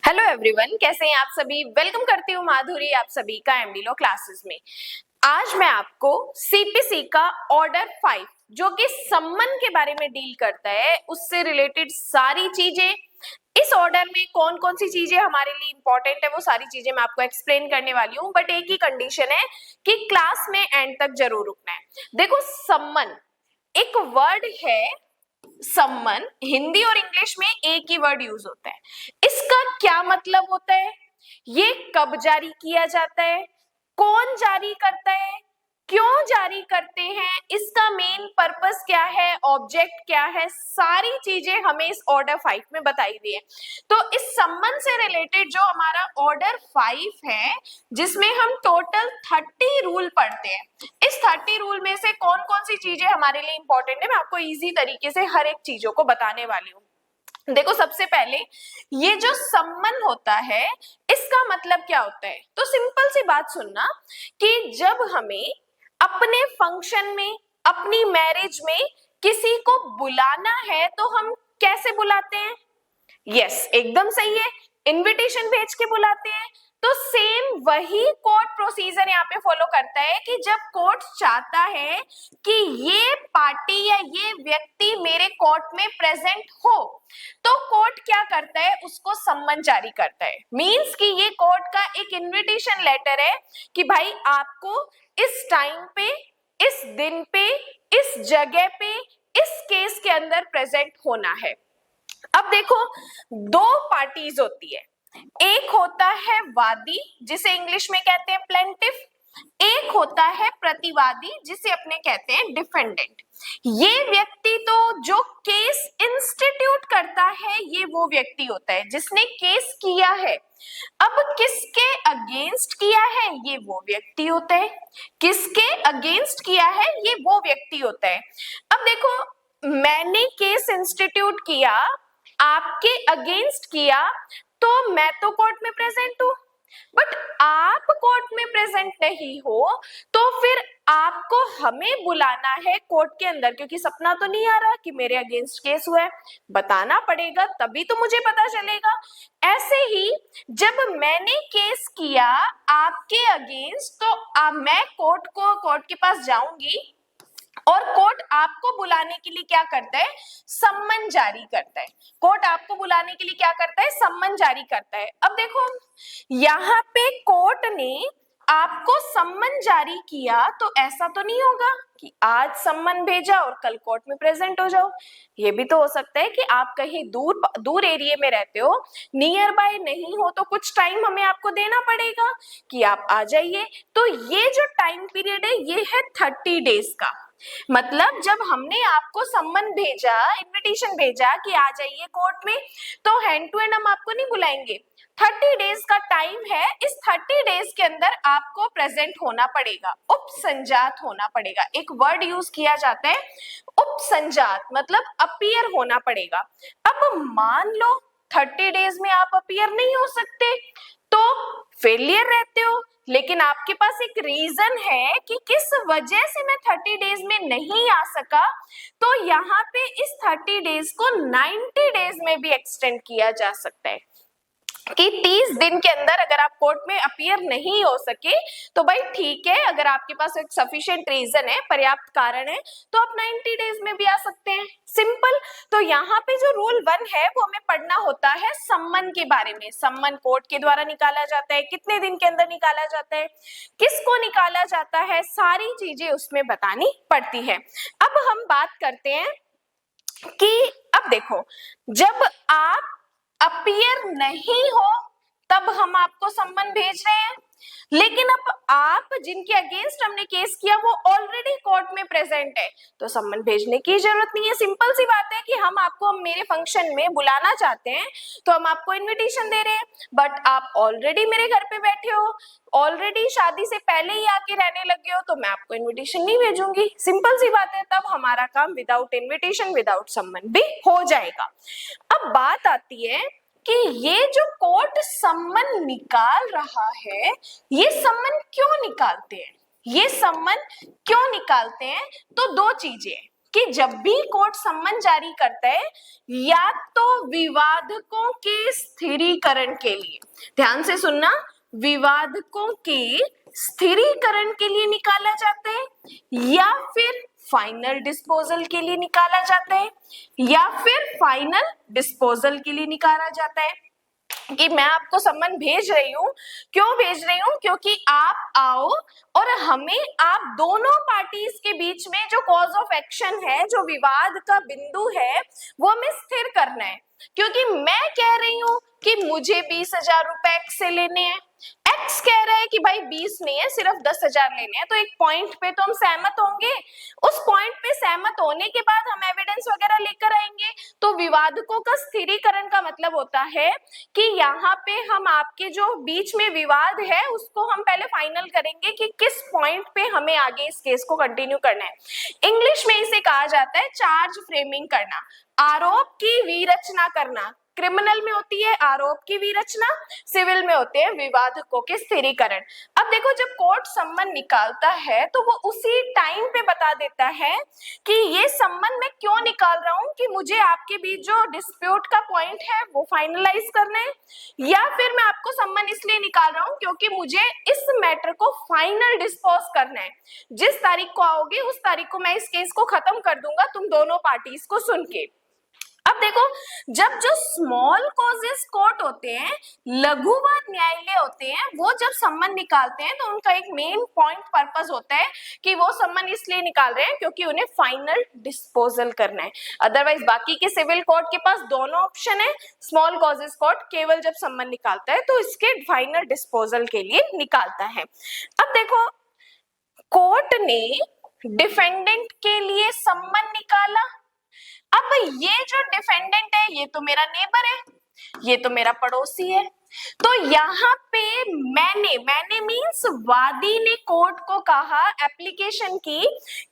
Hello everyone, कैसे हैं आप सभी। वेलकम करती हूँ माधुरी आप सभी का एमडी लॉ क्लासेस में। आज मैं आपको सीपीसी का ऑर्डर 5 जो कि सम्मन के बारे में डील करता है, उससे रिलेटेड सारी चीजें, इस ऑर्डर में कौन कौन सी चीजें हमारे लिए इंपॉर्टेंट है वो सारी चीजें मैं आपको एक्सप्लेन करने वाली हूँ। बट एक ही कंडीशन है कि क्लास में एंड तक जरूर रुकना है। देखो, सम्मन एक वर्ड है। सम्मन हिंदी और इंग्लिश में एक ही वर्ड यूज होता है। इसका क्या मतलब होता है, ये कब जारी किया जाता है, कौन जारी करता है, क्यों जारी करते हैं, इसका मेन पर्पस क्या है, ऑब्जेक्ट क्या है, सारी चीजें हमें इस ऑर्डर 5 में बताई गई है। तो इस सम्मन से रिलेटेड जो हमारा ऑर्डर 5 है, जिसमें हम टोटल 30 रूल पढ़ते हैं, इस 30 रूल में से कौन कौन सी चीजें हमारे लिए इंपॉर्टेंट है, मैं आपको इजी तरीके से हर एक चीजों को बताने वाली हूँ। देखो, सबसे पहले ये जो सम्मन होता है इसका मतलब क्या होता है। तो सिंपल सी बात सुनना कि जब हमें अपने फंक्शन में, अपनी मैरिज में किसी को बुलाना है तो हम कैसे बुलाते हैं। यस, एकदम सही है, इनविटेशन भेज के बुलाते हैं। तो सेम वही कोर्ट प्रोसीजर यहाँ पे फॉलो करता है कि जब कोर्ट चाहता है कि ये पार्टी या ये व्यक्ति मेरे कोर्ट में प्रेजेंट हो, तो कोर्ट क्या करता है, उसको सम्मन जारी करता है। मींस कि ये कोर्ट का एक इनविटेशन लेटर है कि भाई आपको इस टाइम पे, इस दिन पे, इस जगह पे, इस केस के अंदर प्रेजेंट होना है। अब देखो, दो पार्टीज होती है, एक होता है वादी जिसे इंग्लिश में कहते हैं प्लेंटिफ, एक होता है प्रतिवादी जिसे अपने कहते हैं डिफेंडेंट। ये व्यक्ति तो जो केस इंस्टीट्यूट करता है ये वो व्यक्ति होता है जिसने केस किया है। अब किसके अगेंस्ट किया है, ये वो व्यक्ति होता है। किसके अगेंस्ट किया है, ये वो व्यक्ति होता है। अब देखो, मैंने केस इंस्टीट्यूट किया, आपके अगेंस्ट किया, तो मैं तो कोर्ट में प्रेजेंट हूं। बट आप कोर्ट में प्रेजेंट नहीं हो, तो फिर आपको हमें बुलाना है कोर्ट के अंदर, क्योंकि सपना तो नहीं आ रहा कि मेरे अगेंस्ट केस हुआ है, बताना पड़ेगा तभी तो मुझे पता चलेगा। ऐसे ही जब मैंने केस किया आपके अगेंस्ट, तो मैं कोर्ट के पास जाऊंगी और कोर्ट आपको बुलाने के लिए क्या करता है, सम्मन जारी करता है। कोर्ट आपको बुलाने के लिए क्या करता है, सम्मन जारी करता है। अब देखो, यहाँ पे कोर्ट ने आपको सम्मन जारी किया, तो ऐसा तो नहीं होगा कि आज सम्मन भेजा और कल कोर्ट में प्रेजेंट हो जाओ। ये भी तो हो सकता है कि आप कहीं दूर दूर एरिया में रहते हो, नियर बाय नहीं हो, तो कुछ टाइम हमें आपको देना पड़ेगा कि आप आ जाइए। तो ये जो टाइम पीरियड है ये है 30 डेज का। मतलब जब हमने आपको सम्मन भेजा, इनविटेशन भेजा कि आ जाइए कोर्ट में, तो हैंड टू हैंड हम आपको नहीं बुलाएंगे। 30 डेज का टाइम है, इस 30 डेज के अंदर आपको प्रेजेंट होना पड़ेगा, उपसंजात होना पड़ेगा। एक वर्ड यूज किया जाता है उपसंजात, मतलब अपीयर होना पड़ेगा। अब मान लो 30 डेज में आप अपीयर नहीं हो सकते, तो फेलियर रहते हो। लेकिन आपके पास एक रीजन है कि किस वजह से मैं 30 डेज में नहीं आ सका, तो यहाँ पे इस 30 डेज को 90 डेज में भी एक्सटेंड किया जा सकता है कि 30 दिन के अंदर अगर आप कोर्ट में अपीयर नहीं हो सके तो भाई ठीक है, अगर आपके पास एक सफिशिएंट रीजन है, पर्याप्त कारण है, तो आप 90 डेज में भी आ सकते हैं। सिंपल। तो यहाँ पे जो रूल 1 है वो हमें पढ़ना होता है सम्मन के बारे में। सम्मन कोर्ट के द्वारा निकाला जाता है, कितने दिन के अंदर निकाला जाता है, किसको निकाला जाता है, सारी चीजें उसमें बतानी पड़ती है। अब हम बात करते हैं कि अब देखो, जब आप अपीयर नहीं हो तब हम आपको सम्मन भेज रहे हैं, लेकिन अब आप जिनके अगेंस्ट हमने केस किया वो ऑलरेडी कोर्ट में प्रेजेंट है, तो सम्मन भेजने की जरूरत नहीं है। सिंपल सी बात है कि हम आपको मेरे फंक्शन में बुलाना चाहते हैं, तो हम आपको इनविटेशन दे रहे हैं, बट आप ऑलरेडी मेरे घर पे बैठे हो, ऑलरेडी शादी से पहले ही आके रहने लगे हो, तो मैं आपको इनविटेशन नहीं भेजूंगी। सिंपल सी बात है, तब हमारा काम विदाउट इनविटेशन, विदाउट सम्मन भी हो जाएगा। अब बात आती है कि ये जो कोर्ट सम्मन निकाल रहा है, ये सम्मन क्यों निकालते हैं, ये सम्मन क्यों निकालते हैं, तो दो चीजें हैं। कि जब भी कोर्ट सम्मन जारी करता है या तो विवादकों के स्थिरीकरण के लिए, ध्यान से सुनना, विवादकों के स्थिरीकरण के लिए निकाला जाता है, या फिर फाइनल डिस्पोजल के लिए निकाला जाता है, या फिर फाइनल डिस्पोजल के लिए निकाला जाता है। कि मैं आपको सम्मन भेज रही हूँ, क्यों भेज रही हूँ? क्योंकि आप आओ और हमें आप दोनों पार्टीज के बीच में जो कॉज ऑफ एक्शन है, जो विवाद का बिंदु है, वो हमें स्थिर करना है। क्योंकि मैं कह रही हूँ कि मुझे 20,000 रुपए एक्स से लेने हैं, एक्स कह रहा है कि भाई 20 नहीं है, सिर्फ 10,000 लेने हैं, तो एक पॉइंट पे तो हम सहमत होंगे। उस पॉइंट पे सहमत होने के बाद हम एविडेंस वगैरह लेकर आएंगे। तो विवादकों का स्थिरीकरण का मतलब होता है कि यहाँ पे हम आपके जो बीच में विवाद है उसको हम पहले फाइनल करेंगे कि किस पॉइंट पे हमें आगे इस केस को कंटिन्यू करना है। इंग्लिश में इसे कहा जाता है चार्ज फ्रेमिंग करना, आरोप की विरचना करना। क्रिमिनल में होती है आरोप की विरचना, सिविल में होते हैं विवादकों के स्थिरीकरण। अब देखो, जब कोर्ट सम्मन निकालता है तो वो उसी टाइम पे बता देता है कि ये सम्मन मैं क्यों निकाल रहा हूँ, कि मुझे आपके बीच जो डिस्प्यूट का पॉइंट है वो फाइनलाइज करना है, या फिर मैं आपको सम्मन इसलिए निकाल रहा हूँ क्योंकि मुझे इस मैटर को फाइनल डिस्पोज करना है। जिस तारीख को आओगे उस तारीख को मैं इस केस को खत्म कर दूंगा तुम दोनों पार्टीज को सुन के। अब देखो, जब जो स्मॉल कॉजेस कोर्ट होते हैं, लघुवाद न्यायालय होते हैं, वो जब सम्मन निकालते हैं तो उनका एक मेन पॉइंट पर्पस होता है कि वो सम्मन इसलिए निकाल रहे हैं क्योंकि उन्हें फाइनल डिस्पोजल करना है। अदरवाइज बाकी के सिविल कोर्ट के पास दोनों ऑप्शन है। स्मॉल कॉजेस कोर्ट केवल जब सम्मन निकालता है तो इसके फाइनल डिस्पोजल के लिए निकालता है। अब देखो, कोर्ट ने डिफेंडेंट के लिए सम्मन निकाला। अब ये जो डिफेंडेंट है ये तो मेरा नेबर है, ये तो मेरा पड़ोसी है। तो यहाँ पे मैंने मीन्स वादी ने कोर्ट को कहा, एप्लीकेशन की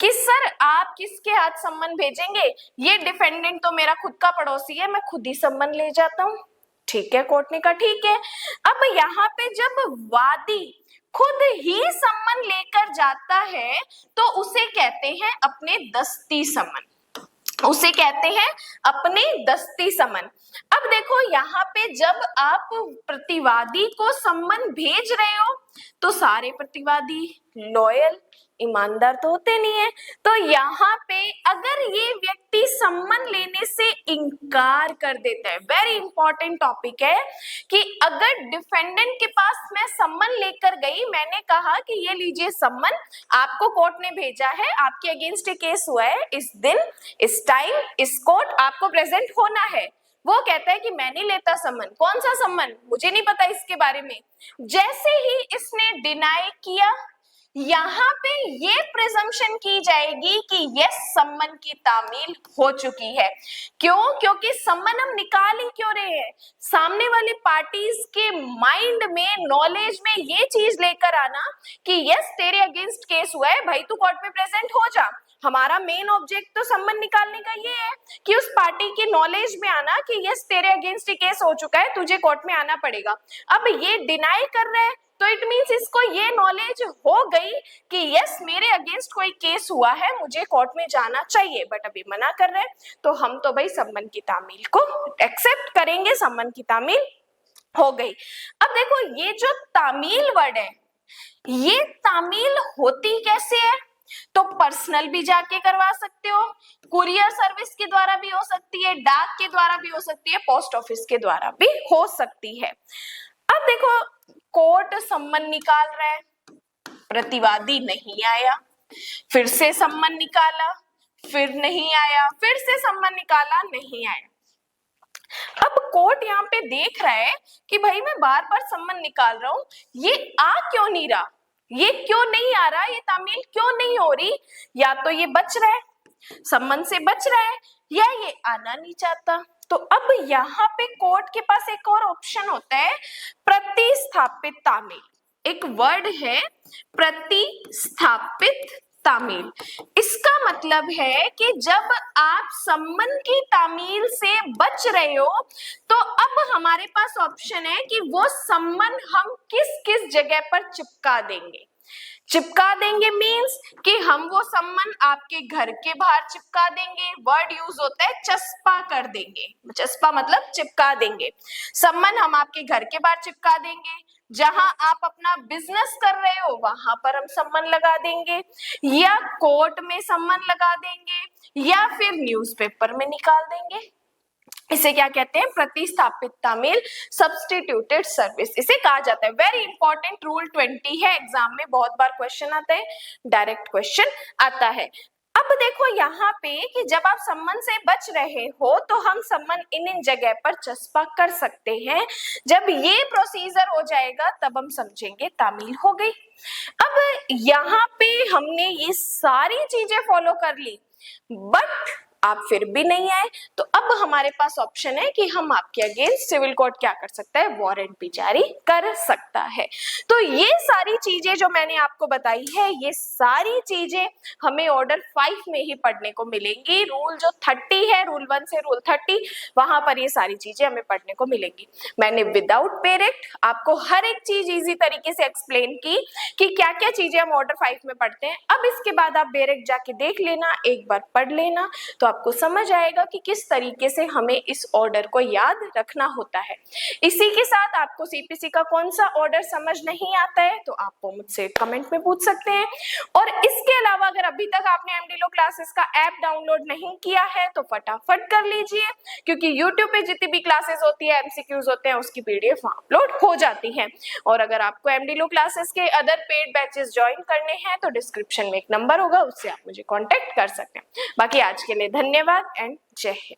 कि सर आप किसके हाथ सम्मन भेजेंगे? ये डिफेंडेंट तो मेरा खुद का पड़ोसी है, मैं खुद ही सम्मन ले जाता हूँ। ठीक है, कोर्ट ने कहा ठीक है। अब यहाँ पे जब वादी खुद ही सम्मन लेकर जाता है तो उसे कहते हैं अपने दस्ती सम्मन, उसे कहते हैं अपने दस्ती सम्मन। अब देखो, यहाँ पे जब आप प्रतिवादी को सम्मन भेज रहे हो तो सारे प्रतिवादी लॉयल ईमानदार तो होते नहीं है। तो यहाँ पे अगर ये व्यक्ति सम्मन लेने से इनकार कर देता है, वेरी इंपॉर्टेंट टॉपिक है कि अगर डिफेंडेंट के पास मैं सम्मन लेकर गई, मैंने कहा कि ये लीजिए सम्मन, आपको कोर्ट ने भेजा है, आपके अगेंस्ट ये केस हुआ है, इस दिन इस टाइम इस कोर्ट आपको प्रेजेंट होना है। वो कहता है कि मैं नहीं लेता सम्मन। कौन सा सम्मन? मुझे नहीं पता इसके बारे में। जैसे ही इसने डिनाई किया, यहाँ पे ये प्रिजम्पशन की जाएगी कि यस सम्मन की तामील हो चुकी है। क्यों? क्योंकि सम्मन हम निकाल ही क्यों रहे हैं? सामने वाली पार्टीज के माइंड में, नॉलेज में ये चीज लेकर आना कि यस तेरे अगेंस्ट केस हुआ है, भाई तू कोर्ट में प्रेजेंट हो जा। हमारा मेन ऑब्जेक्ट तो सम्मन निकालने का ये है कि उस पार्टी की नॉलेज में आना कि यस तेरे अगेंस्ट केस हो चुका है, तुझे कोर्ट में आना पड़ेगा। अब ये डिनाई कर रहा है तो इट मींस इसको ये नॉलेज हो गई कि यस मेरे अगेंस्ट कोई केस हुआ है, मुझे कोर्ट में जाना चाहिए, बट अभी मना कर रहे हैं तो हम तो भाई सम्मन की तामील को एक्सेप्ट करेंगे, सम्मन की तामील हो गई। अब देखो, ये जो तामील वर्ड है, ये तामील होती कैसे है? तो पर्सनल भी जाके करवा सकते हो, कुरियर सर्विस के द्वारा भी हो सकती है, डाक के द्वारा भी हो सकती है, पोस्ट ऑफिस के द्वारा भी हो सकती है। अब देखो, कोर्ट सम्मन निकाल रहा है, प्रतिवादी नहीं आया, फिर से सम्मन निकाला, फिर नहीं आया, फिर से सम्मन निकाला, नहीं आया। अब कोर्ट यहाँ पे देख रहा है कि भाई मैं बार बार सम्मन निकाल रहा हूं, ये आ क्यों नहीं रहा, ये क्यों नहीं आ रहा, ये तामील क्यों नहीं हो रही? या तो ये बच रहा है, सम्मन से बच रहा है, या ये आना नहीं चाहता। तो अब यहाँ पे कोर्ट के पास एक और ऑप्शन होता है, प्रतिस्थापित तामील। एक वर्ड है प्रतिस्थापित तामील। इसका मतलब है कि जब आप सम्मन की तामील से बच रहे हो तो अब हमारे पास ऑप्शन है कि वो सम्मन हम किस किस जगह पर चिपका देंगे। चिपका देंगे मीन्स कि हम वो सम्मन आपके घर के बाहर चिपका देंगे। वर्ड यूज होता है चस्पा कर देंगे। चस्पा मतलब चिपका देंगे। सम्मन हम आपके घर के बाहर चिपका देंगे। जहां आप अपना बिजनेस कर रहे हो वहां पर हम सम्मन लगा देंगे, या कोर्ट में सम्मन लगा देंगे, या फिर न्यूज़पेपर में निकाल देंगे। इसे क्या कहते हैं? प्रतिस्थापित तामील, सब्स्टिट्यूटेड सर्विस इसे कहा जाता है। वेरी इंपॉर्टेंट रूल 20 है, एग्जाम में बहुत बार क्वेश्चन आता है, डायरेक्ट क्वेश्चन आता है। अब देखो यहाँ पे कि जब आप सम्मन से बच रहे हो तो हम सम्मन इन जगह पर चस्पा कर सकते हैं। जब ये प्रोसीजर हो जाएगा तब हम समझेंगे तामील हो गई। अब यहाँ पे हमने ये सारी चीजें फॉलो कर ली, बट आप फिर भी नहीं आए, तो अब हमारे पास ऑप्शन है कि हम आपके अगेंस्ट सिविल कोर्ट क्या कर सकता है? वारंट भी जारी कर सकता है। तो ये सारी चीजें जो मैंने आपको बताई है, ये सारी चीजें हमें ऑर्डर 5 में ही पढ़ने को मिलेंगी। रूल जो 30 है, रूल 1 से रूल 30, वहां पर ये सारी चीजें हमें पढ़ने को मिलेंगी। मैंने विदाउट पेरेक्ट आपको हर एक चीज इजी तरीके से एक्सप्लेन की कि क्या क्या चीजें हम ऑर्डर 5 में पढ़ते हैं। अब इसके बाद आप डायरेक्ट जाके देख लेना, एक बार पढ़ लेना, तो आपको समझ आएगा कि किस तरीके से हमें इस ऑर्डर को याद रखना होता है। इसी के साथ आपको सीपीसी का कौन सा ऑर्डर समझ नहीं आता है तो आप मुझसे कमेंट में पूछ सकते हैं। और इसके अलावा अगर अभी तक आपने एमडी लॉ क्लासेस का ऐप डाउनलोड नहीं किया है तो फटाफट कर लीजिए, क्योंकि यूट्यूब पे जितनी भी क्लासेस होती है, एमसीक्यूज होते हैं, उसकी पीडीएफ अपलोड हो जाती है। और अगर आपको एमडी लॉ क्लासेस के अदर पेड बैचेस ज्वाइन करने हैं तो डिस्क्रिप्शन में एक नंबर होगा, उससे आप मुझे कॉन्टेक्ट कर सकते हैं। बाकी आज के लिए धन्यवाद एंड जय हिंद।